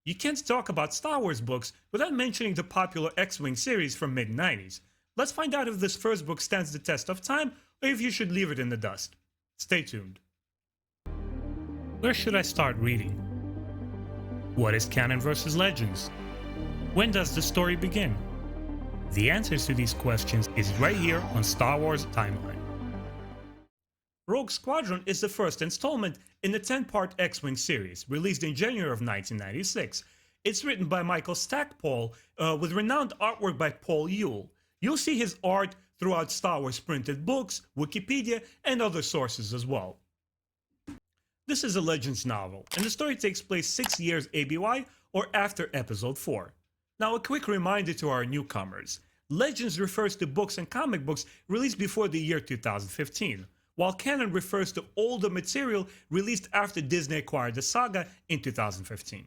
You can't talk about Star Wars books without mentioning the popular X-Wing series from mid-90s. Let's find out if this first book stands the test of time or if you should leave it in the dust. Stay tuned. Where should I start reading? What is canon versus legends? When does the story begin? The answers to these questions is right here on Star Wars Timeline. Rogue Squadron is the first installment in the 10-part X-Wing series, released in January of 1996. It's written by Michael Stackpole, with renowned artwork by Youll. You'll see his art throughout Star Wars printed books, Wikipedia, and other sources as well. This is a Legends novel, and the story takes place 6 years ABY, or after Episode 4. Now, a quick reminder to our newcomers. Legends refers to books and comic books released before the year 2015, while canon refers to older material released after Disney acquired the saga in 2015.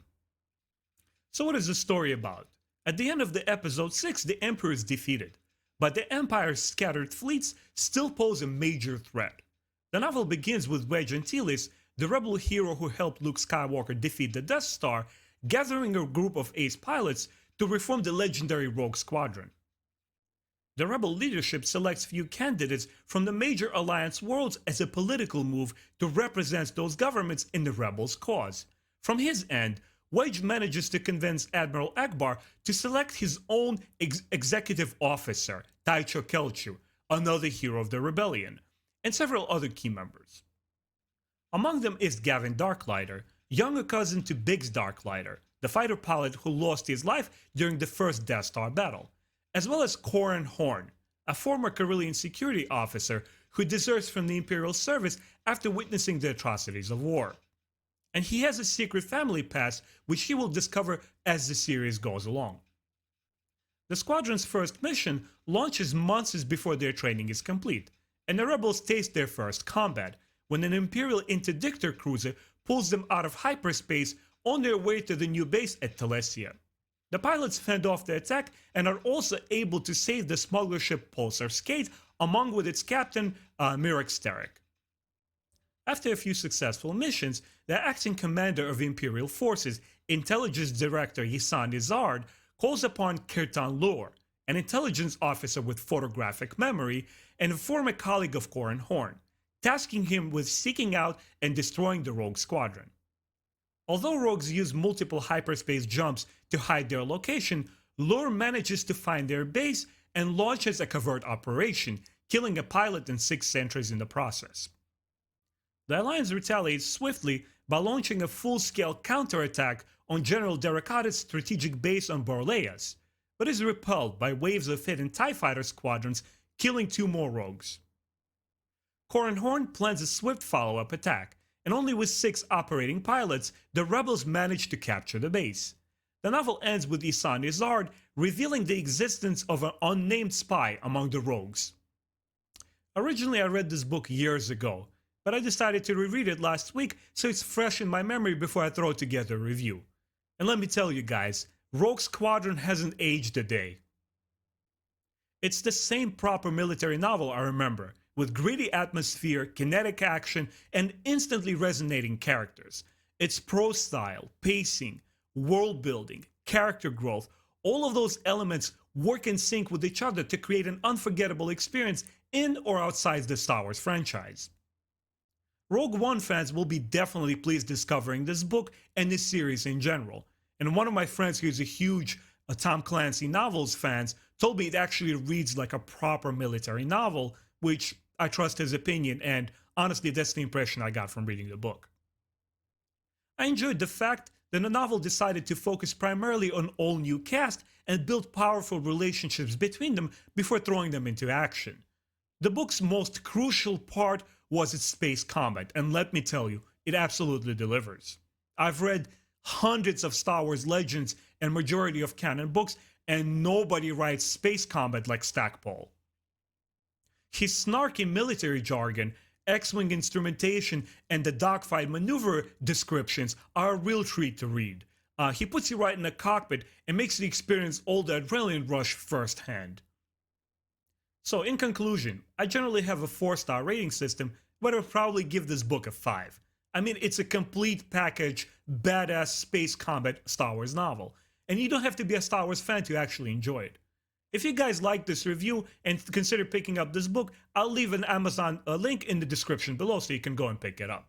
So what is the story about? At the end of the Episode 6, the Emperor is defeated, but the Empire's scattered fleets still pose a major threat. The novel begins with Wedge Antilles, the rebel hero who helped Luke Skywalker defeat the Death Star, gathering a group of ace pilots to reform the legendary Rogue Squadron. The rebel leadership selects few candidates from the major alliance worlds as a political move to represent those governments in the rebels' cause. From his end, Wedge manages to convince Admiral Akbar to select his own executive officer, Taicho Kelchu, another hero of the rebellion, and several other key members. Among them is Gavin Darklighter, younger cousin to Biggs Darklighter, the fighter pilot who lost his life during the first Death Star battle, as well as Corran Horn, a former Corellian security officer who deserts from the Imperial service after witnessing the atrocities of war. And he has a secret family past which he will discover as the series goes along. The squadron's first mission launches months before their training is complete, and the rebels taste their first combat when an Imperial interdictor cruiser pulls them out of hyperspace on their way to the new base at Telesia. The pilots fend off the attack and are also able to save the smuggler ship Pulsar Skate, along with its captain, Mirek Sterek. After a few successful missions, the acting commander of Imperial forces, Intelligence Director Yisan Izard, calls upon Kirtan Lur, an intelligence officer with photographic memory and a former colleague of Corran Horn, tasking him with seeking out and destroying the Rogue Squadron. Although rogues use multiple hyperspace jumps to hide their location, Lur manages to find their base and launches a covert operation, killing a pilot and 6 sentries in the process. The Alliance retaliates swiftly by launching a full-scale counterattack on General Derakata's strategic base on Borleas, but is repelled by waves of hidden TIE Fighter squadrons, killing 2 more rogues. Corran Horn plans a swift follow-up attack, and only with 6 operating pilots, the rebels manage to capture the base. The novel ends with Yisan Izard revealing the existence of an unnamed spy among the rogues. Originally, I read this book years ago, but I decided to reread it last week so it's fresh in my memory before I throw together a review. And let me tell you guys, Rogue Squadron hasn't aged a day. It's the same proper military novel I remember, with gritty atmosphere, kinetic action, and instantly resonating characters. Its prose style, pacing, world building, character growth, all of those elements work in sync with each other to create an unforgettable experience in or outside the Star Wars franchise. Rogue One fans will be definitely pleased discovering this book and this series in general. And one of my friends who's a huge Tom Clancy novels fan told me it actually reads like a proper military novel, which I trust his opinion, and honestly that's the impression I got from reading the book. I enjoyed the fact that the novel decided to focus primarily on all new cast and build powerful relationships between them before throwing them into action. The book's most crucial part was its space combat, and let me tell you, it absolutely delivers. I've read hundreds of Star Wars Legends and majority of canon books, and nobody writes space combat like Stackpole. His snarky military jargon, X-Wing instrumentation, and the dogfight maneuver descriptions are a real treat to read. He puts you right in the cockpit and makes you experience all the adrenaline rush firsthand. So in conclusion, I generally have a 4-star rating system, but I'll probably give this book a 5. I mean, it's a complete package badass space combat Star Wars novel. And you don't have to be a Star Wars fan to actually enjoy it. If you guys like this review and consider picking up this book, I'll leave an Amazon link in the description below so you can go and pick it up.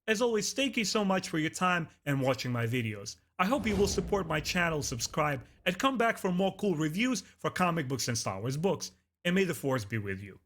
As always, thank you so much for your time and watching my videos. I hope you will support my channel, subscribe, and come back for more cool reviews for comic books and Star Wars books. And may the Force be with you.